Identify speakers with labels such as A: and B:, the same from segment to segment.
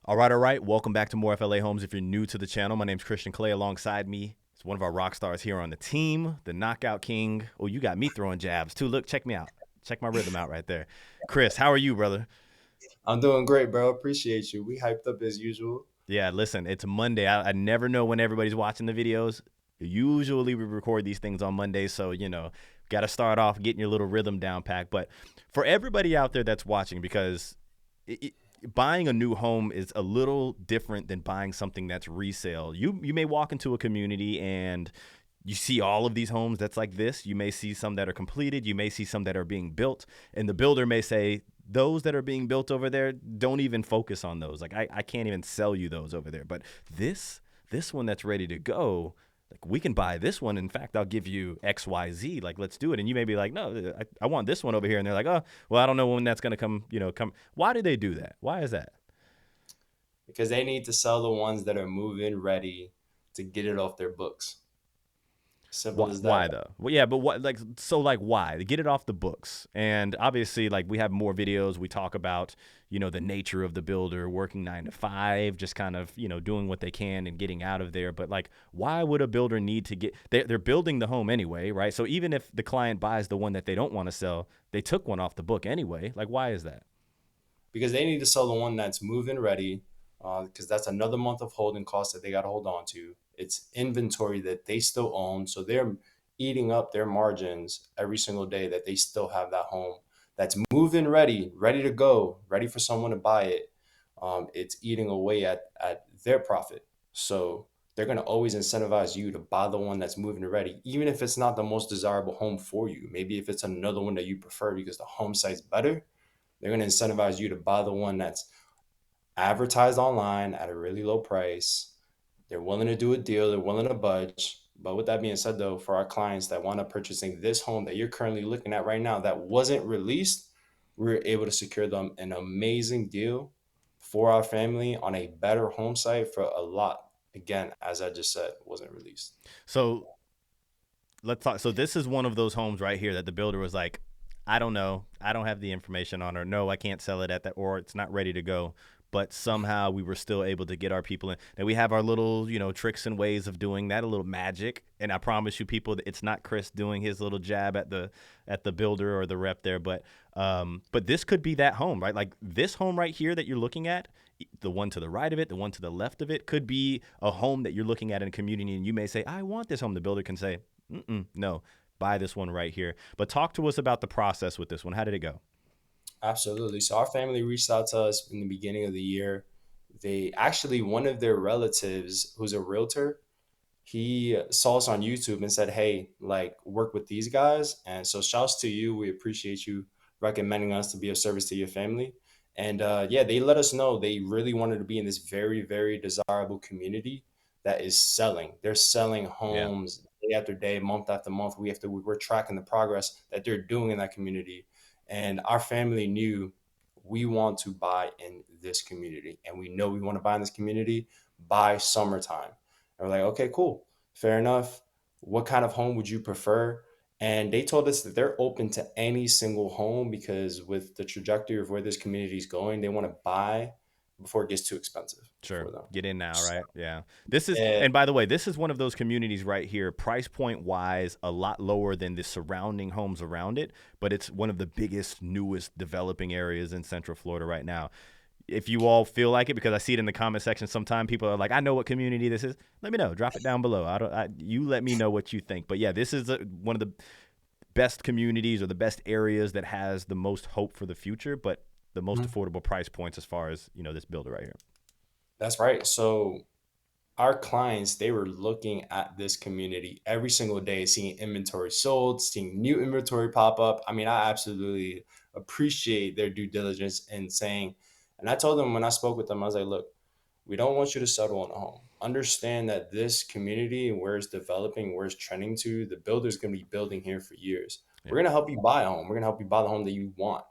A: All right. Welcome back to more FLA Homes. If you're new to the channel, my name's Christian Clay. Alongside me is one of our rock stars here on the team, the Knockout King. Oh, you got me throwing jabs too. Look, check me out. Check my rhythm out right there. Chris, how are you, brother?
B: I'm doing great, bro. Appreciate you. We hyped up as usual.
A: Yeah, listen, it's Monday. I never know when everybody's watching the videos. Usually we record these things on Mondays, so got to start off getting your little rhythm down pack. But for everybody out there that's watching, because it, buying a new home is a little different than buying something that's resale. You may walk into a community and you see all of these homes that's like this. You may see some that are completed. You may see some that are being built. And the builder may say, those that are being built over there, don't even focus on those. Like I can't even sell you those over there. But this one that's ready to go, like we can buy this one. In fact, I'll give you XYZ. Like, let's do it. And you may be like, no, I want this one over here. And they're like, oh, well, I don't know when that's going to come. Why do they do that? Why is that?
B: Because they need to sell the ones that are move-in ready to get it off their books. Simple as that.
A: Why though? Well, yeah, but what like why? Get it off the books. And obviously like we have more videos. We talk about, the nature of the builder working 9 to 5, just kind of, doing what they can and getting out of there. But like why would a builder need to get they're building the home anyway, right? So even if the client buys the one that they don't want to sell, they took one off the book anyway. Like why is that?
B: Because they need to sell the one that's move-in ready, because that's another month of holding costs that they got to hold on to. It's inventory that they still own, so they're eating up their margins every single day that they still have that home that's move-in ready, ready to go, ready for someone to buy it. It's eating away at their profit. So they're going to always incentivize you to buy the one that's moving ready, even if it's not the most desirable home for you. Maybe if it's another one that you prefer because the home site's better, they're going to incentivize you to buy the one that's advertised online at a really low price. They're willing to do a deal, they're willing to budge. But with that being said, though, for our clients that want to purchasing this home that you're currently looking at right now that wasn't released, we were able to secure them an amazing deal for our family on a better home site for a lot. Again, as I just said, wasn't released.
A: So let's talk. So this is one of those homes right here that the builder was like, I don't know, I don't have the information on, or no, I can't sell it at that, or it's not ready to go. But somehow we were still able to get our people in. And we have our little, tricks and ways of doing that, a little magic. And I promise you, people, that it's not Chris doing his little jab at the builder or the rep there, but this could be that home, right? Like this home right here that you're looking at, the one to the right of it, the one to the left of it, could be a home that you're looking at in a community, and you may say, I want this home. The builder can say, no, buy this one right here. But talk to us about the process with this one. How did it go?
B: Absolutely. So our family reached out to us in the beginning of the year. They actually, one of their relatives who's a realtor, he saw us on YouTube and said, "Hey, like work with these guys." And so, shouts to you. We appreciate you recommending us to be of service to your family. And yeah, they let us know they really wanted to be in this very, very desirable community that is selling. They're selling
A: Yeah.
B: homes day after day, month after month. We're tracking the progress that they're doing in that community. And our family knew we want to buy in this community, and we know we want to buy in this community by summertime. And we're like, okay, cool, fair enough. What kind of home would you prefer? And they told us that they're open to any single home because with the trajectory of where this community is going, they want to buy before it gets too expensive
A: Sure.
B: for them.
A: Get in now,
B: So,
A: right? Yeah. This is,
B: yeah,
A: and by the way, this is one of those communities right here, price point wise, a lot lower than the surrounding homes around it, but it's one of the biggest, newest developing areas in Central Florida right now. If you all feel like it, because I see it in the comment section, sometimes people are like, I know what community this is. Let me know. Drop it down below. You let me know what you think. But yeah, this is one of the best communities or the best areas that has the most hope for the future, but the most
B: mhm,
A: affordable price points as far as, this builder right here.
B: that's right. So our clients, they were looking at this community every single day, seeing inventory sold, seeing new inventory pop up. I mean, I absolutely appreciate their due diligence and saying, and I told them when I spoke with them, I was like, look, we don't want you to settle on a home. Understand that this community and where it's developing, where it's trending to, the builder's going to be building here for years. We're
A: Yeah.
B: going to help you buy a home. We're going to help you buy the home that you want.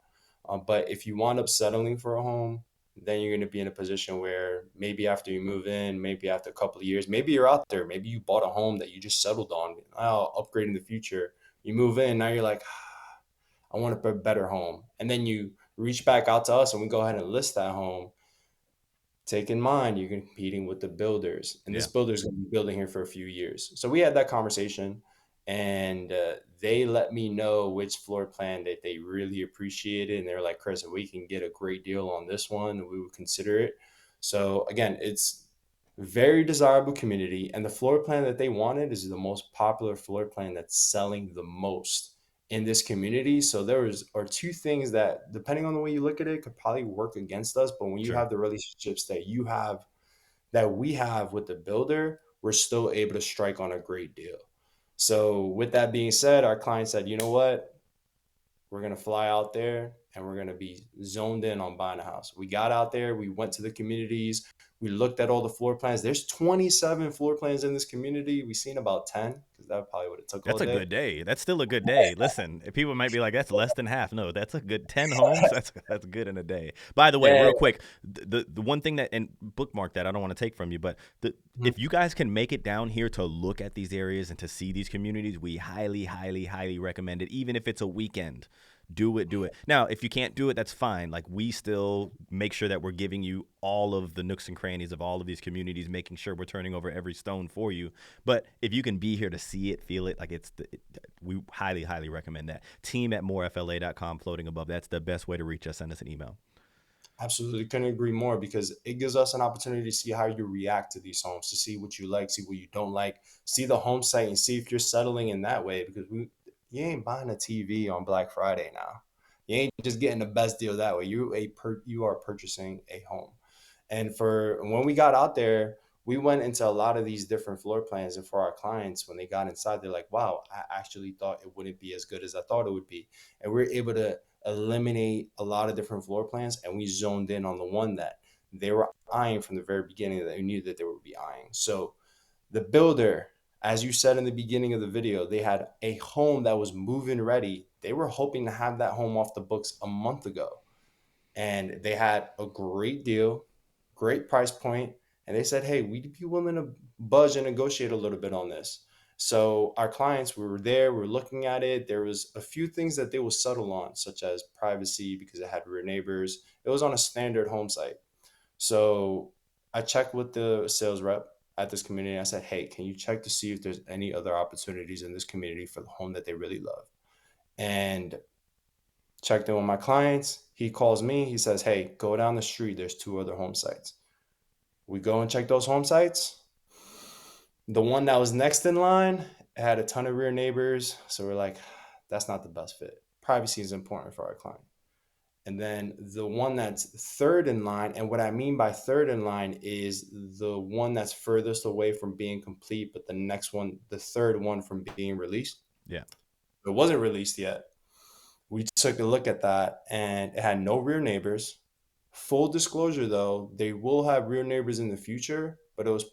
B: But if you wind up settling for a home, then you're going to be in a position where maybe after you move in, maybe after a couple of years, maybe you're out there, maybe you bought a home that you just settled on. I'll upgrade in the future. You move in, now you're like, I want a better home. And then you reach back out to us and we go ahead and list that home. Take in mind you're competing with the builders, and this
A: Yeah.
B: builder is going to be building here for a few years. So we had that conversation, and they let me know which floor plan that they really appreciated, and they're like, "Chris, if we can get a great deal on this one, we would consider it." So again, it's very desirable community, and the floor plan that they wanted is the most popular floor plan that's selling the most in this community. So there was are two things that, depending on the way you look at it, could probably work against us. But when you
A: Sure.
B: have the relationships that you have, that we have with the builder, we're still able to strike on a great deal. So with that being said, our client said, you know what? We're going to fly out there and we're going to be zoned in on buying a house. We got out there, we went to the communities, we looked at all the floor plans. There's 27 floor plans in this community. We seen about 10 because that probably would have took all
A: That's a
B: day.
A: good day. That's still a good day. Listen, people might be like, "That's less than half." No, that's a good 10 homes. That's good in a day. By the way,
B: Yeah.
A: real quick, the one thing that, and bookmark that, I don't want to take from you, but if you guys can make it down here to look at these areas and to see these communities, we highly, highly, highly recommend it. Even if it's a weekend, do it, do it. Now, if you can't do it, that's fine. Like, we still make sure that we're giving you all of the nooks and crannies of all of these communities, making sure we're turning over every stone for you. But if you can be here to see it, feel it, like we highly, highly recommend that. Team at morefla.com, floating above. That's the best way to reach us. Send us an email.
B: Absolutely, couldn't agree more because it gives us an opportunity to see how you react to these homes, to see what you like, see what you don't like, see the home site, and see if you're settling in that way. Because you ain't buying a TV on Black Friday now. You ain't just getting the best deal that way. You are purchasing a home. And for when we got out there, we went into a lot of these different floor plans. And for our clients, when they got inside, they're like, wow, I actually thought it wouldn't be as good as I thought it would be. And we're able to eliminate a lot of different floor plans. And we zoned in on the one that they were eyeing from the very beginning, that we knew that they would be eyeing. So the builder, as you said in the beginning of the video, they had a home that was move-in ready. They were hoping to have that home off the books a month ago, and they had a great deal, great price point, and they said, "Hey, we'd be willing to budge and negotiate a little bit on this." So our clients, we were there, we were looking at it. There was a few things that they will settle on, such as privacy because it had rear neighbors. It was on a standard home site. So I checked with the sales rep at this community. I said, "Hey, can you check to see if there's any other opportunities in this community for the home that they really love?" And checked in with my clients. He calls me. He says, "Hey, go down the street. There's two other home sites." We go and check those home sites. The one that was next in line had a ton of rear neighbors. So we're like, that's not the best fit. Privacy is important for our client. And then the one that's third in line, and what I mean by third in line is the one that's furthest away from being complete, but the next one, the third one from being released.
A: Yeah.
B: It wasn't released yet. We took a look at that and it had no rear neighbors. Full disclosure though, they will have rear neighbors in the future, but it was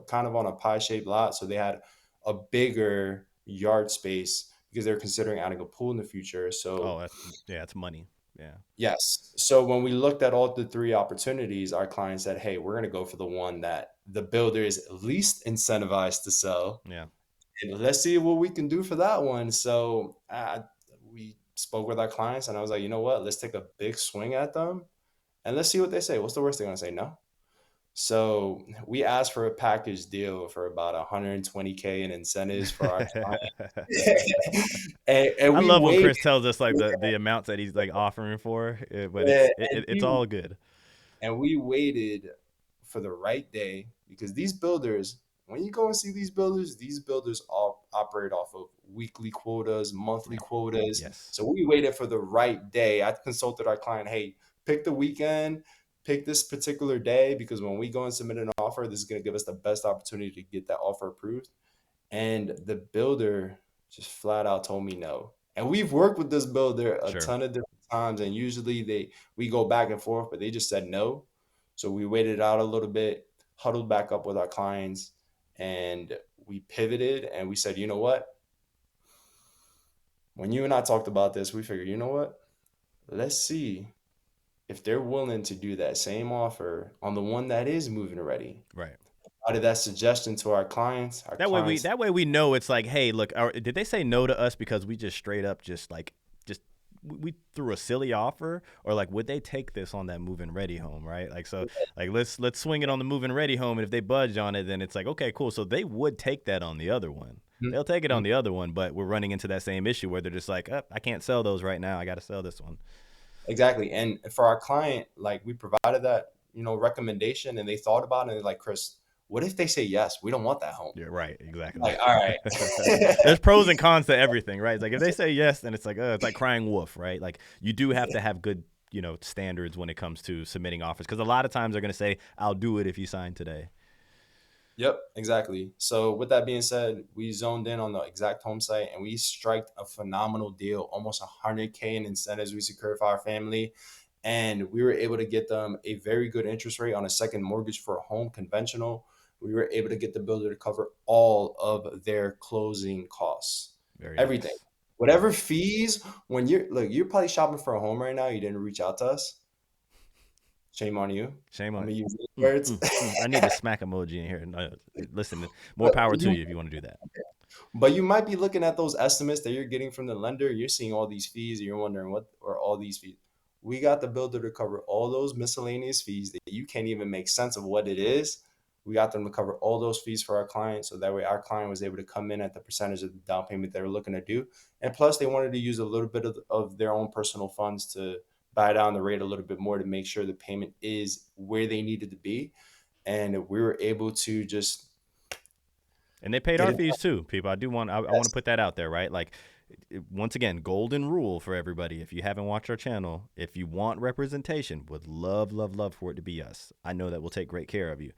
B: kind of on a pie shaped lot. So they had a bigger yard space because they're considering adding a pool in the future.
A: Oh,
B: So,
A: yeah, it's money. Yeah.
B: yes. So when we looked at all the three opportunities, our client said, "Hey, we're going to go for the one that the builder is least incentivized to sell,
A: Yeah.
B: and let's see what we can do for that one." So we spoke with our clients, and I was like, you know what? Let's take a big swing at them, and let's see what they say. What's the worst they're gonna say? No. So we asked for a package deal for about 120K in incentives for our client, and
A: I
B: we
A: love when
B: waited.
A: Chris tells us like the amounts that he's like offering for, but
B: Yeah,
A: it's all good.
B: and we waited for the right day because these builders, when you go and see these builders all operate off of weekly quotas, monthly
A: Yeah.
B: quotas.
A: Yes.
B: So we waited for the right day. I consulted our client, "Hey, pick the weekend, pick this particular day because when we go and submit an offer, this is going to give us the best opportunity to get that offer approved." And the builder just flat out told me no. And we've worked with this builder a
A: Sure.
B: ton of different times, and usually we go back and forth, but they just said no. So we waited out a little bit, huddled back up with our clients, and we pivoted and we said, you know what? When you and I talked about this, we figured, you know what? Let's see if they're willing to do that same offer on the one that is moving ready.
A: Right.
B: Out of that suggestion to our clients,
A: That way we know it's like, hey, look, did they say no to us because we just straight up just like just we threw a silly offer, or like would they take this on that move-in ready home, right? Like so, like let's swing it on the move-in ready home, and if they budge on it, then it's like okay, cool. So they would take that on the other one. They'll take it on the other one, but we're running into that same issue where they're just like, oh, I can't sell those right now. I got to sell this one.
B: Exactly. And for our client, like we provided that, recommendation and they thought about it and they're like, Chris, what if they say yes? We don't want that home.
A: Yeah, right. Exactly.
B: Like, all right.
A: There's pros and cons to everything, right? It's like if they say yes, then it's like crying wolf, right? Like you do have to have good, standards when it comes to submitting offers, because a lot of times they're going to say, "I'll do it if you sign today."
B: Yep, exactly. So with that being said, we zoned in on the exact home site and we striked a phenomenal deal, almost 100K in incentives we secured for our family. And we were able to get them a very good interest rate on a second mortgage for a home conventional. We were able to get the builder to cover all of their closing costs,
A: Very
B: everything,
A: nice.
B: whatever fees. When you're probably shopping for a home right now, you didn't reach out to us. Shame on you.
A: Shame
B: I'm
A: on
B: gonna
A: it.
B: use these words.
A: I need the smack emoji in here. No, listen, more
B: but
A: power to
B: you
A: you if you want to do that.
B: But you might be looking at those estimates that you're getting from the lender. You're seeing all these fees, and you're wondering what are all these fees. We got the builder to cover all those miscellaneous fees that you can't even make sense of what it is. We got them to cover all those fees for our client, so that way our client was able to come in at the percentage of the down payment they were looking to do. And plus, they wanted to use a little bit of their own personal funds to buy down the rate a little bit more to make sure the payment is where they needed to be. And we were able to just
A: And they paid
B: get
A: our
B: it
A: fees too, people. I want to
B: done.
A: put that out there, right? Like, once again, golden rule for everybody. If you haven't watched our channel, if you want representation, would love, love, love for it to be us. I know that we'll take great care of you.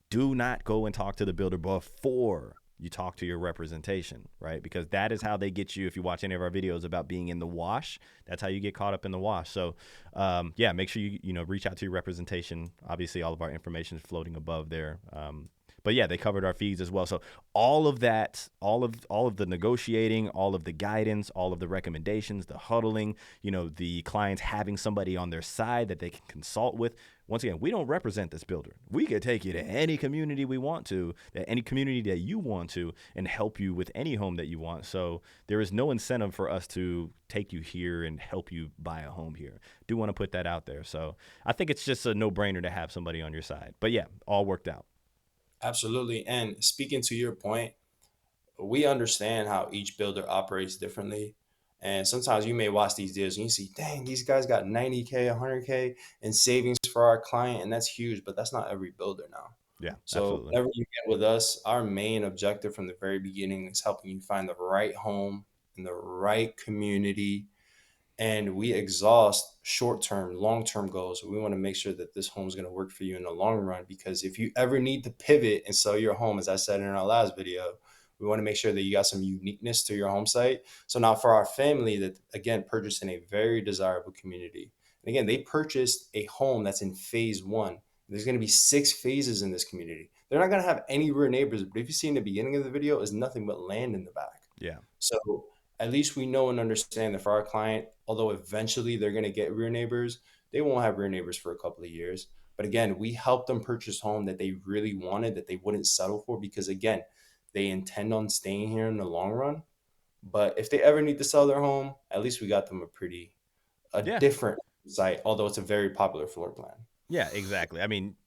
A: Do not go and talk to the builder before you talk to your representation, right? Because that is how they get you. If you watch any of our videos about being in the wash, that's how you get caught up in the wash. So, yeah, make sure you reach out to your representation. Obviously, all of our information is floating above there. But yeah, they covered our fees as well. So all of that, all of the negotiating, all of the guidance, all of the recommendations, the huddling, the clients having somebody on their side that they can consult with. Once again, we don't represent this builder. We could take you to any community we want to, any community that you want to, and help you with any home that you want. So there is no incentive for us to take you here and help you buy a home here. Do want to put that out there. So I think it's just a no-brainer to have somebody on your side. But yeah, all worked out.
B: Absolutely. And speaking to your point, we understand how each builder operates differently. And sometimes you may watch these deals and you see, dang, these guys got 90K, 100K in savings for our client. And that's huge, but that's not every builder now.
A: Yeah,
B: So
A: absolutely.
B: whenever you get with us, our main objective from the very beginning is helping you find the right home in the right community, and we exhaust short-term, long-term goals. We want to make sure that this home is going to work for you in the long run, because if you ever need to pivot and sell your home, as I said in our last video, we want to make sure that you got some uniqueness to your home site. So now for our family that, again, purchased in a very desirable community, and again, they purchased a home that's in phase one. There's going to be 6 phases in this community. They're not going to have any rear neighbors, but if you see in the beginning of the video, is nothing but land in the back.
A: Yeah.
B: So at least we know and understand that for our client, although eventually they're going to get rear neighbors, they won't have rear neighbors for a couple of years. But again, we help them purchase home that they really wanted, that they wouldn't settle for, because again, they intend on staying here in the long run. But if they ever need to sell their home, at least we got them a
A: Yeah.
B: different site, although it's a very popular floor plan.
A: Yeah, exactly. I mean,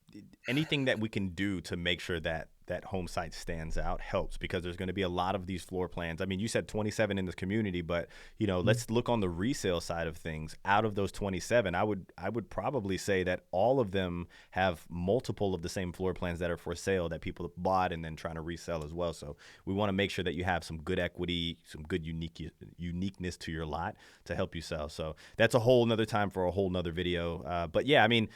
A: anything that we can do to make sure that that home site stands out helps, because there's going to be a lot of these floor plans. I mean, you said 27 in this community, but let's look on the resale side of things. Out of those 27, I would probably say that all of them have multiple of the same floor plans that are for sale that people bought and then trying to resell as well. So we want to make sure that you have some good equity, some good uniqueness to your lot to help you sell. So that's a whole nother time for a whole nother video. But yeah, I mean,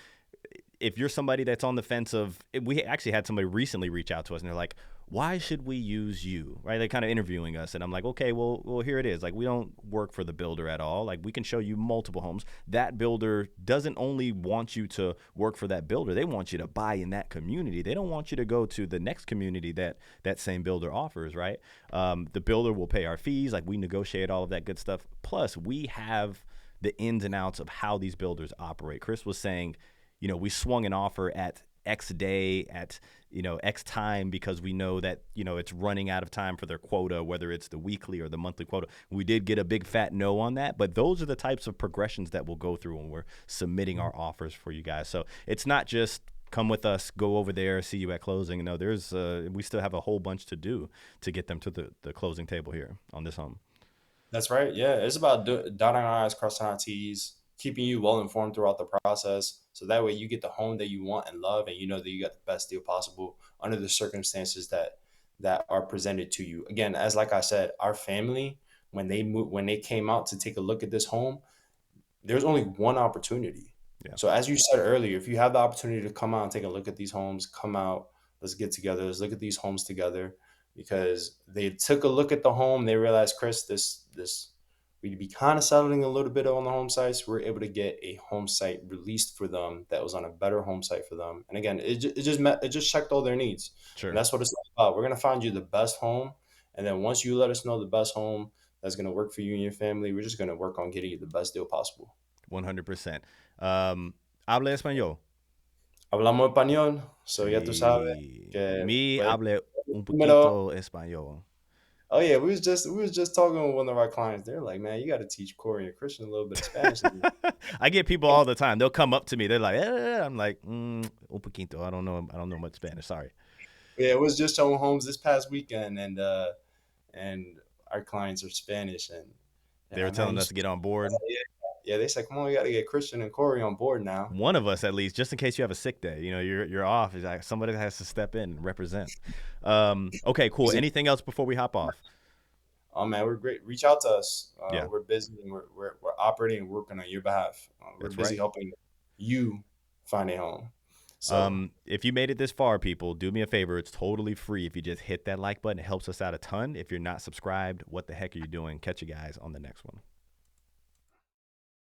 A: if you're somebody that's on the fence of, we actually had somebody recently reach out to us and they're like, why should we use you? Right? They're kind of interviewing us. And I'm like, okay, well, here it is. Like, we don't work for the builder at all. Like, we can show you multiple homes. That builder doesn't only want you to work for that builder. They want you to buy in that community. They don't want you to go to the next community that that same builder offers, right? The builder will pay our fees. Like, we negotiate all of that good stuff. Plus, we have the ins and outs of how these builders operate. Chris was saying, we swung an offer at X day at, X time because we know that, it's running out of time for their quota, whether it's the weekly or the monthly quota. We did get a big fat no on that, but those are the types of progressions that we'll go through when we're submitting our offers for you guys. So it's not just come with us, go over there, see you at closing. No, we still have a whole bunch to do to get them to the closing table here on this home.
B: That's right. Yeah, it's about dotting our I's, crossing our T's, keeping you well informed throughout the process. So that way you get the home that you want and love, and you know that you got the best deal possible under the circumstances that are presented to you. Again, as like I said, our family when they came out to take a look at this home, there's only one opportunity.
A: Yeah.
B: So as you said earlier, if you have the opportunity to come out and take a look at these homes, come out, let's get together, let's look at these homes together, because they took a look at the home, they realized, Chris, this we'd be kind of settling a little bit on the home sites. We're able to get a home site released for them that was on a better home site for them. And again, it just checked all their needs. And
A: Sure.
B: that's what it's all about. We're gonna find you the best home. And then once you let us know the best home that's gonna work for you and your family, we're just gonna work on getting you the best deal possible.
A: 100%. Habla español.
B: Hablamos español, so ya tú sabes
A: Sí.
B: que
A: Mi
B: pues,
A: hable un
B: número.
A: poquito español.
B: Oh yeah, we was just talking with one of our clients. They're like, man, you got to teach Corey and Christian a little bit of Spanish.
A: I get people all the time. They'll come up to me. They're like, I'm like, un poquito. I don't know much Spanish. Sorry.
B: Yeah, it was just showing homes this past weekend, and our clients are Spanish, and they're
A: They were
B: like, man,
A: telling us to get on board.
B: yeah, yeah. They said, come on, we got to get Christian and Corey on board now.
A: One of us at least, just in case you have a sick day. You're off. It's like somebody has to step in and represent. Okay, cool. Anything else before we hop off?
B: Oh man, we're great. Reach out to us.
A: Yeah,
B: We're busy, and we're operating and working on your behalf. We're
A: that's
B: busy
A: right.
B: helping you find a home. So
A: If you made it this far, people, do me a favor. It's totally free. If you just hit that like button, it helps us out a ton. If you're not subscribed, what the heck are you doing? Catch you guys on the next one.